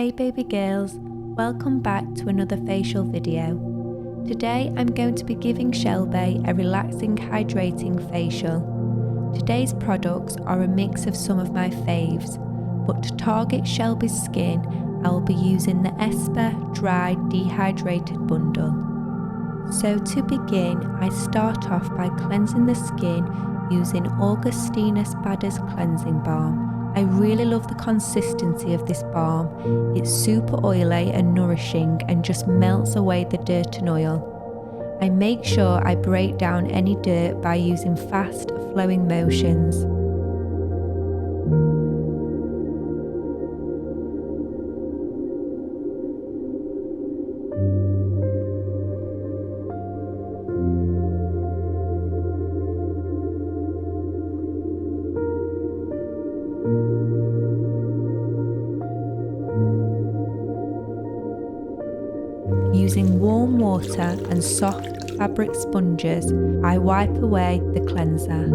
Hey baby girls, welcome back to another facial video. Today I'm going to be giving 𝙎𝙤𝙘𝙞𝙖 a relaxing hydrating facial. Today's products are a mix of some of my faves, but to target 𝙎𝙤𝙘𝙞𝙖's skin I will be using the Esper Dry Dehydrated Bundle. So to begin, I start off by cleansing the skin using 𝙎𝙤𝙘𝙞𝙖𝙡 Cleansing Balm. I really love the consistency of this balm. It's super oily and nourishing and just melts away the dirt and oil. I make sure I break down any dirt by using fast flowing motions. Using warm water and soft fabric sponges, I wipe away the cleanser.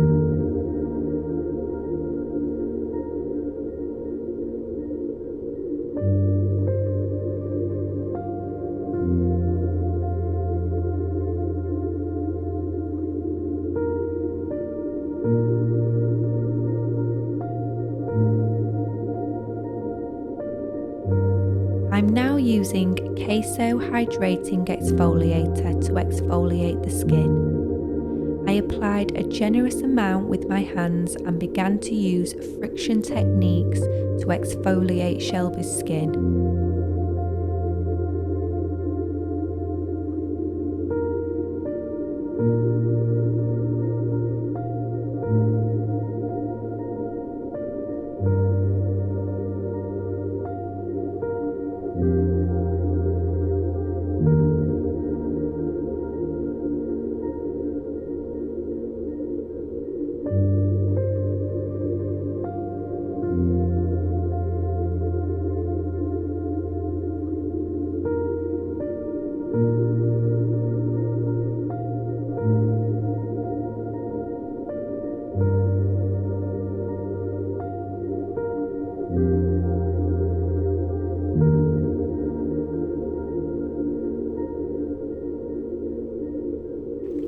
I'm now using 𝙎𝙤𝙘𝙞𝙖𝙡 Hydrating Exfoliator to exfoliate the skin. I applied a generous amount with my hands and began to use friction techniques to exfoliate 𝙎𝙤𝙘𝙞𝙖's skin.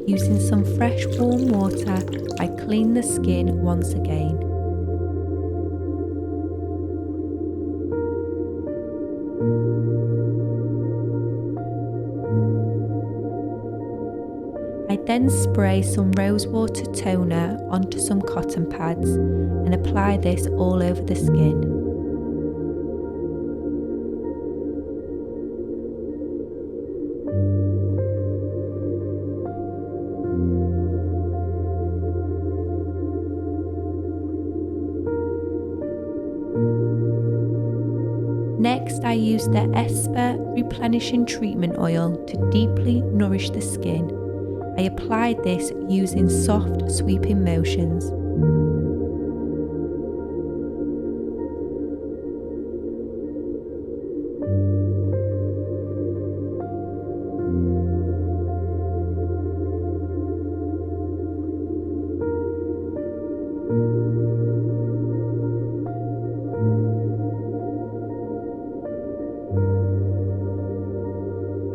Using some fresh warm water, I clean the skin once again. I then spray some rosewater toner onto some cotton pads and apply this all over the skin. Next, I use the Esper Replenishing Treatment Oil to deeply nourish the skin. I applied this using soft sweeping motions.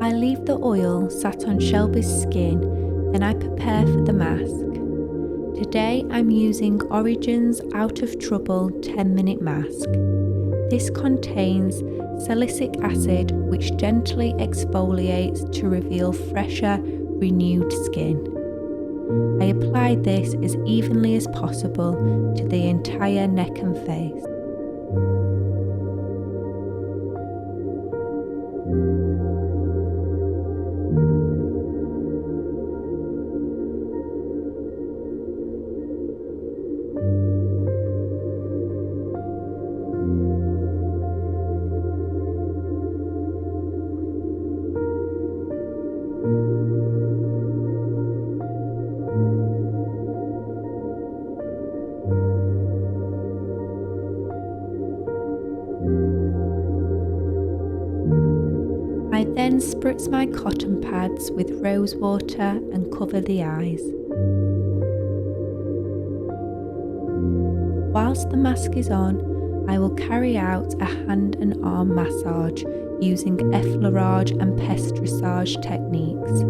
I leave the oil sat on 𝙎𝙤𝙘𝙞𝙖's skin, then I prepare for the mask. Today I'm using Origin's Out of Trouble 10-minute mask. This contains salicylic acid which gently exfoliates to reveal fresher, renewed skin. I apply this as evenly as possible to the entire neck and face. I then spritz my cotton pads with rose water and cover the eyes. Whilst the mask is on, I will carry out a hand and arm massage using effleurage and pestissage techniques.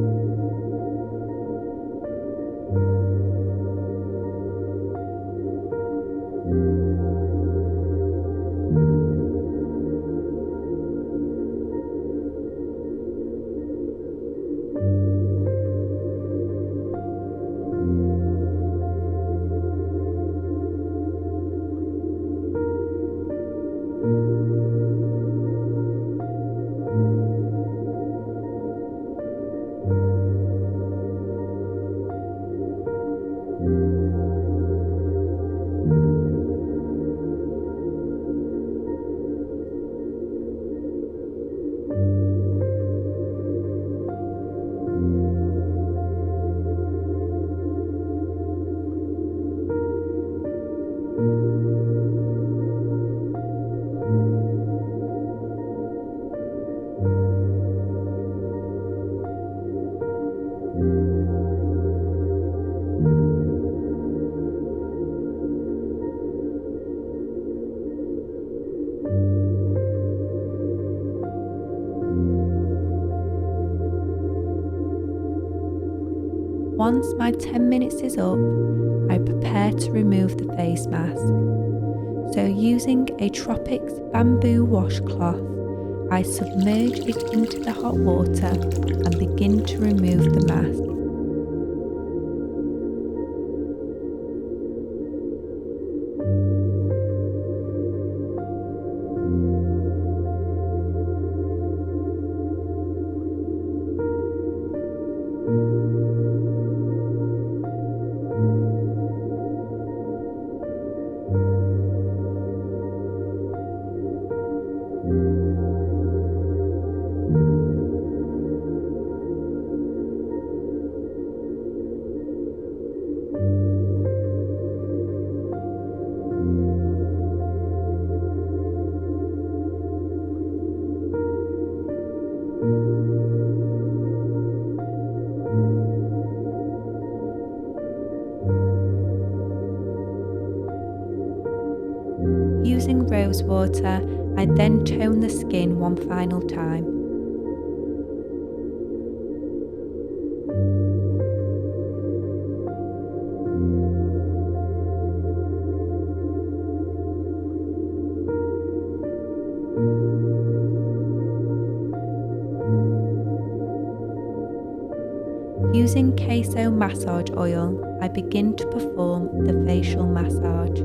Once my 10 minutes is up, I prepare to remove the face mask. So using a Tropics bamboo washcloth, I submerge it into the hot water and begin to remove the mask. Using rose water, I then tone the skin one final time. Using queso massage oil, I begin to perform the facial massage.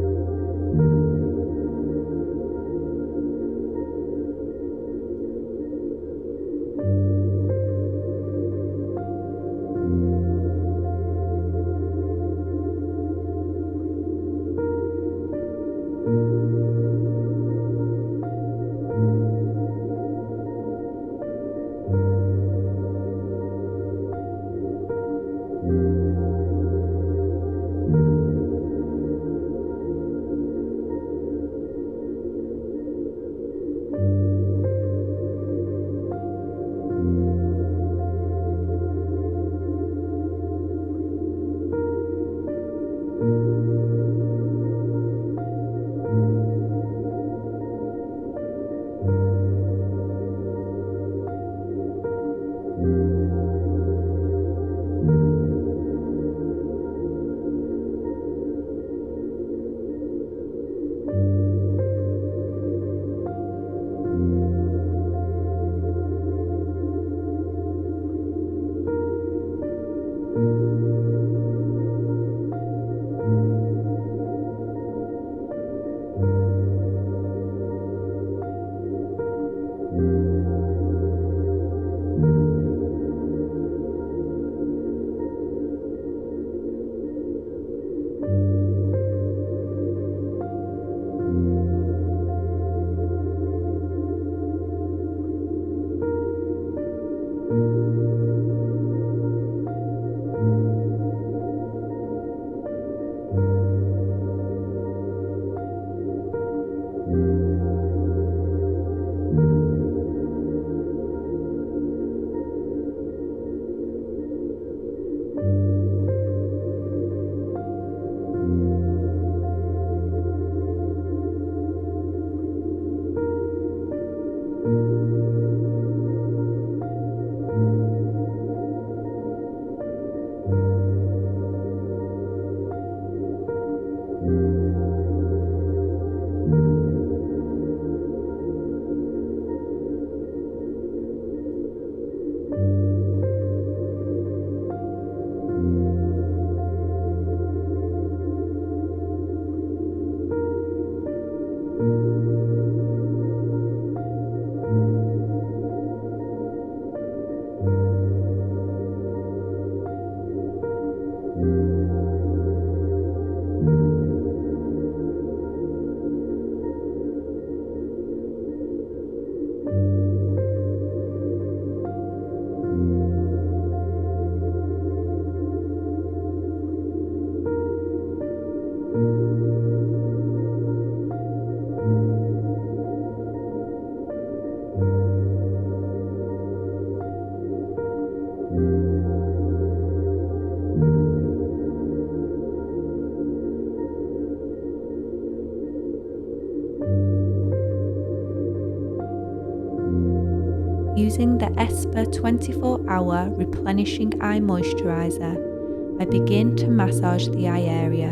Using the Esper 24-hour Replenishing Eye Moisturizer, I begin to massage the eye area.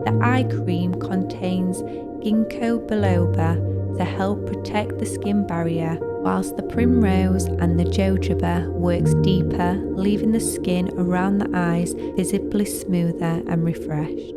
The eye cream contains ginkgo biloba to help protect the skin barrier, whilst the primrose and the jojoba works deeper, leaving the skin around the eyes visibly smoother and refreshed.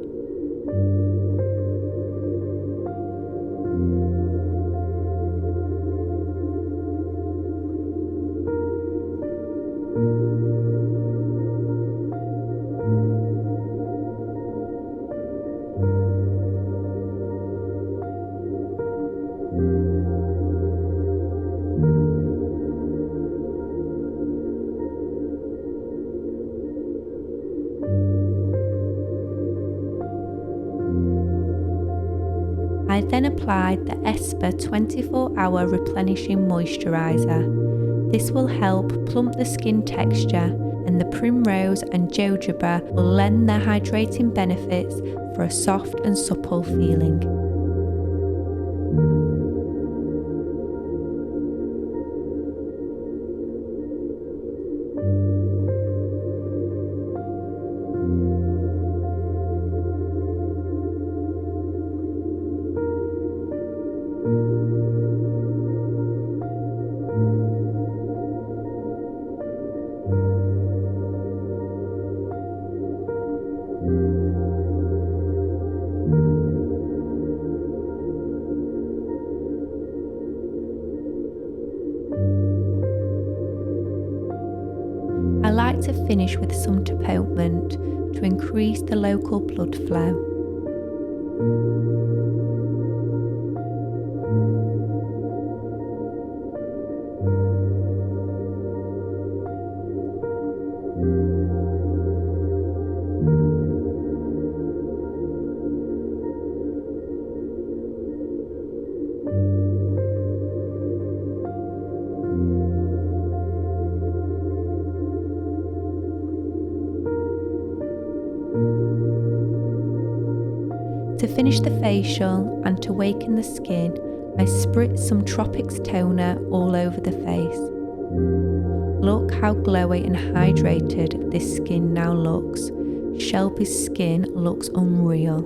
I then applied the Esper 24-hour Replenishing Moisturizer. This will help plump the skin texture, and the primrose and jojoba will lend their hydrating benefits for a soft and supple feeling. I like to finish with some top ointment to increase the local blood flow. To finish the facial and to waken the skin, I spritz some Tropics toner all over the face. Look how glowy and hydrated this skin now looks. Shelby's skin looks unreal.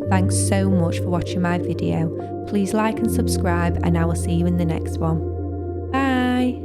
Thanks so much for watching my video. Please like and subscribe, and I will see you in the next one. Bye!